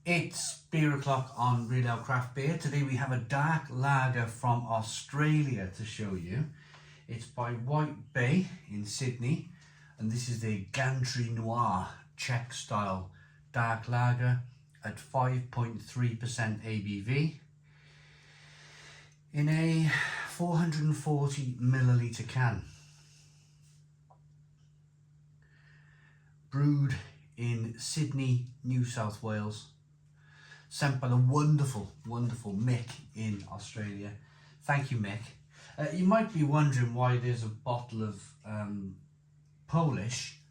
It's beer o'clock on Real Ale Craft Beer. Today we have a dark lager from Australia to show you. It's by White Bay in Sydney, and this is the Gantry Noir Czech style dark lager at 5.3% ABV in a 440 milliliter can. Brewed in Sydney, New South Wales. Sent by the wonderful Mick in Australia. Thank you, Mick. You might be wondering why there's a bottle of Polish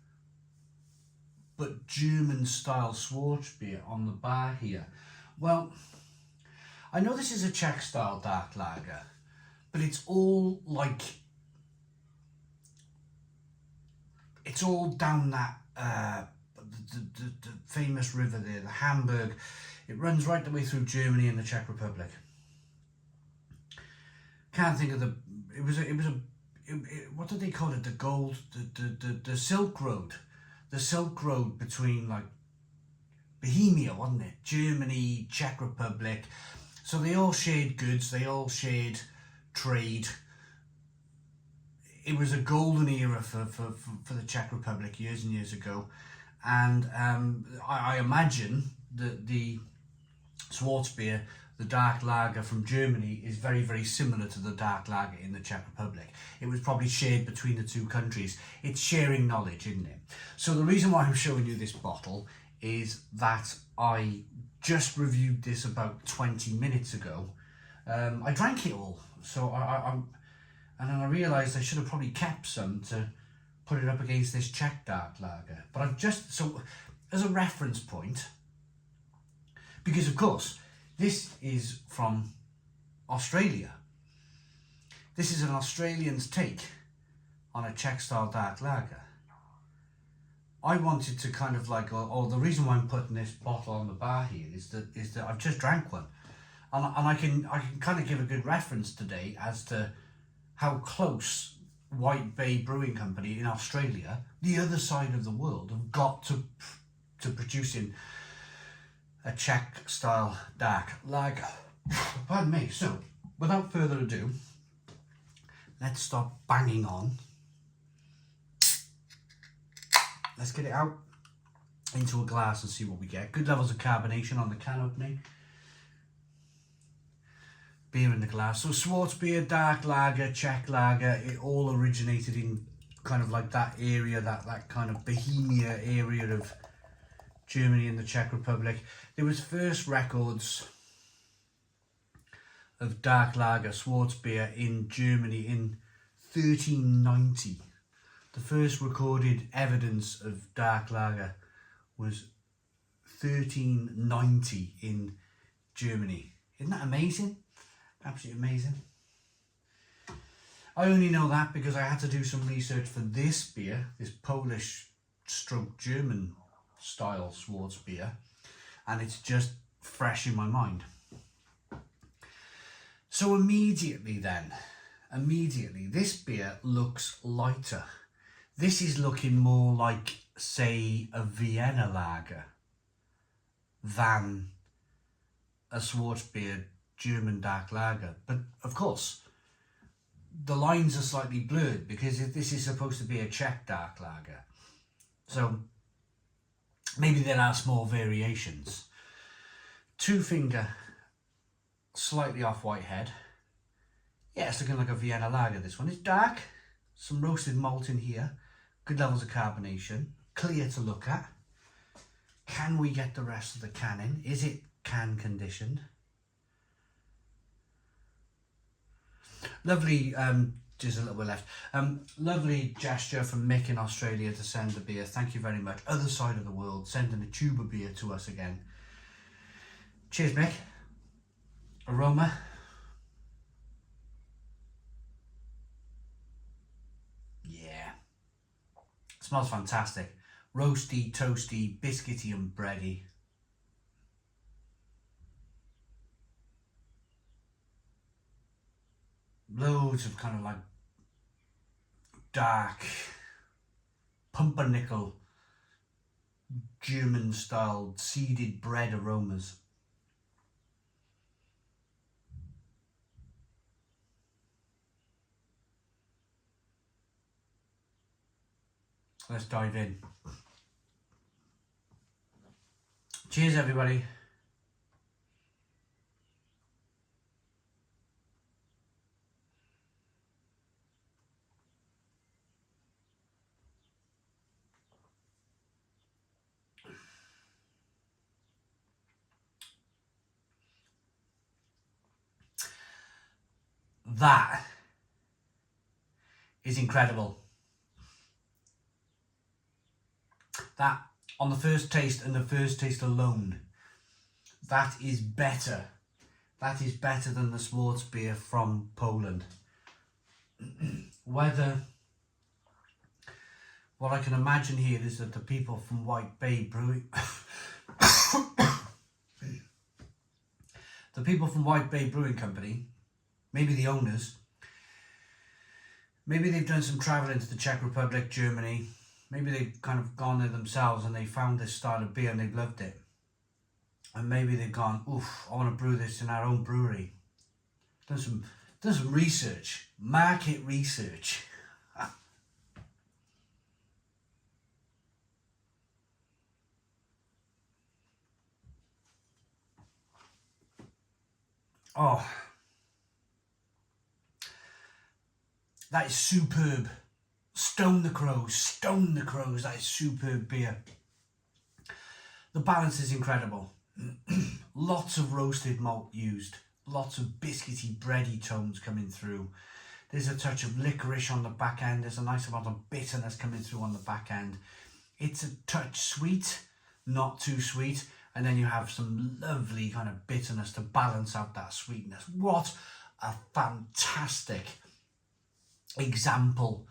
but German style Schwarzbier on the bar here. Well, I know this is a Czech style dark lager, but it's all like, it's all down that the famous river there, the Hamburg. It runs right the way through Germany and the Czech Republic. Can't think of the. What did they call it? The Silk Road, the Silk Road between like Bohemia, wasn't it? Germany, Czech Republic. So they all shared goods. They all shared trade. It was a golden era for the Czech Republic years and years ago, and I imagine that the Schwarzbier, the dark lager from Germany, is very similar to the dark lager in the Czech Republic. It was probably shared between the two countries. It's sharing knowledge, isn't it? So the reason why I'm showing you this bottle is that I just reviewed this about 20 minutes ago. I drank it all, so and then I realised I should have probably kept some to put it up against this Czech dark lager. But I've just, so as a reference point, because of course, this is from Australia. This is an Australian's take on a Czech style dark lager. I wanted to kind of like, or the reason why I'm putting this bottle on the bar here is that I've just drank one. And I can kind of give a good reference today as to how close White Bay Brewing Company in Australia, the other side of the world, have got to producing a Czech style dark lager. Pardon me. So, without further ado, let's start banging on. Let's get it out into a glass and see what we get. Good levels of carbonation on the can opening. Beer in the glass. So Schwarzbier, dark lager, Czech lager, it all originated in kind of like that area, that kind of Bohemia area of Germany and the Czech Republic. There was first records of dark lager, Schwarzbier, in Germany in 1390. The first recorded evidence of dark lager was 1390 in Germany. Isn't that amazing? Absolutely amazing. I only know that because I had to do some research for this beer, this Polish stroke German style Schwarzbier, and it's just fresh in my mind. So immediately, this beer looks lighter. This is looking more like, say, a Vienna lager than a Schwarzbier German dark lager. But of course, the lines are slightly blurred because this is supposed to be a Czech dark lager. So maybe there are small variations. 2 finger, slightly off white head. Yeah, it's looking like a Vienna lager. This one is dark, some roasted malt in here, good levels of carbonation, clear to look at. Can we get the rest of the can in? Is it can conditioned? Lovely, just a little bit left. Lovely gesture from Mick in Australia to send the beer. Thank you very much. Other side of the world, sending a tube of beer to us again. Cheers, Mick. Aroma. Yeah. Smells fantastic. Roasty, toasty, biscuity and bready. Loads of kind of like dark pumpernickel German style seeded bread aromas. Let's dive in. Cheers, everybody. That is incredible. That, on the first taste and the first taste alone, that is better. That is better than the Schwarzbier from Poland. What I can imagine here is that the people from White Bay Brewing, the people from White Bay Brewing Company, maybe the owners, maybe they've done some travel into the Czech Republic, Germany, maybe they've kind of gone there themselves and they found this style of beer and they've loved it. And maybe they've gone, oof, I want to brew this in our own brewery. Done some research, market research. Oh, that is superb. Stone the crows, that is superb beer. The balance is incredible. Lots of roasted malt used, lots of biscuity, bready tones coming through. There's a touch of licorice on the back end, there's a nice amount of bitterness coming through on the back end. It's a touch sweet, not too sweet, and then you have some lovely kind of bitterness to balance out that sweetness. What a fantastic example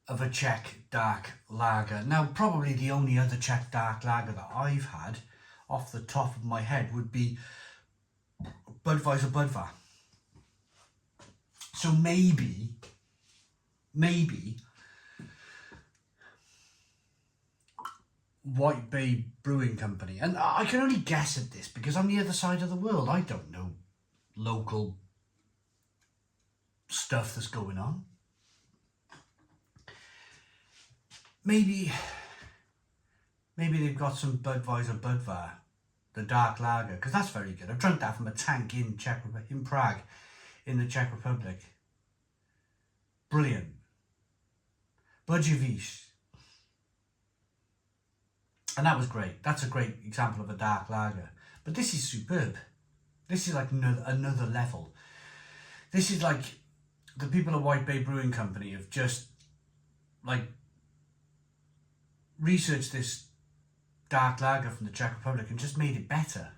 of a Czech dark lager. Now, probably the only other Czech dark lager that I've had off the top of my head would be Budweiser. So maybe White Bay Brewing Company. And I can only guess at this because I'm the other side of the world. I don't know local stuff that's going on. Maybe they've got some Budweiser, the dark lager, because that's very good. I've drunk that from a tank in Prague, in the Czech Republic. Brilliant. Budjevish. And that was great. That's a great example of a dark lager. But this is superb. This is like another level. This is like the people at White Bay Brewing Company have just like researched this dark lager from the Czech Republic and just made it better.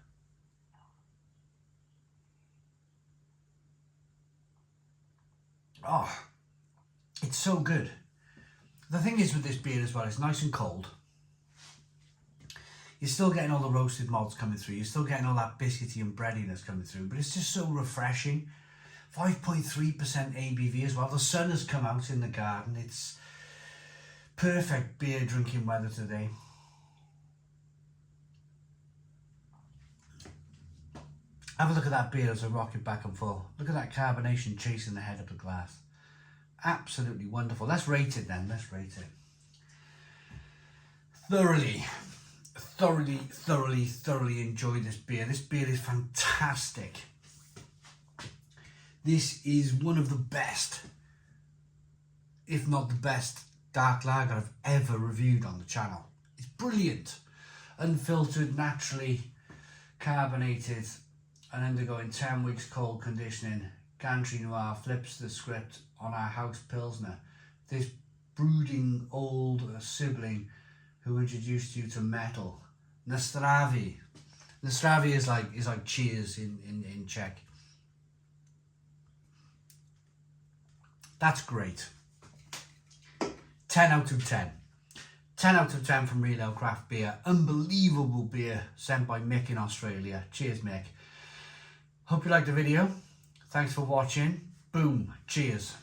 Oh, it's so good. The thing is with this beer as well, it's nice and cold. You're still getting all the roasted malts coming through. You're still getting all that biscuity and breadiness coming through, but it's just so refreshing. 5.3% ABV as well. The sun has come out in the garden. It's perfect beer drinking weather today. Have a look at that beer as I rock it back and forth. Look at that carbonation chasing the head of the glass. Absolutely wonderful. Let's rate it then. Let's rate it. Thoroughly enjoy this beer. This beer is fantastic. This is one of the best, if not the best, dark lager I've ever reviewed on the channel. It's brilliant. Unfiltered, naturally carbonated, and undergoing 10 weeks cold conditioning. Gantry Noir flips the script on our house Pilsner. This brooding old sibling who introduced you to metal. Nastravi. Nastravi is like cheers in Czech. That's great. 10 out of 10. 10 out of 10 from Real Ale Craft Beer. Unbelievable beer sent by Mick in Australia. Cheers, Mick. Hope you liked the video. Thanks for watching. Boom. Cheers.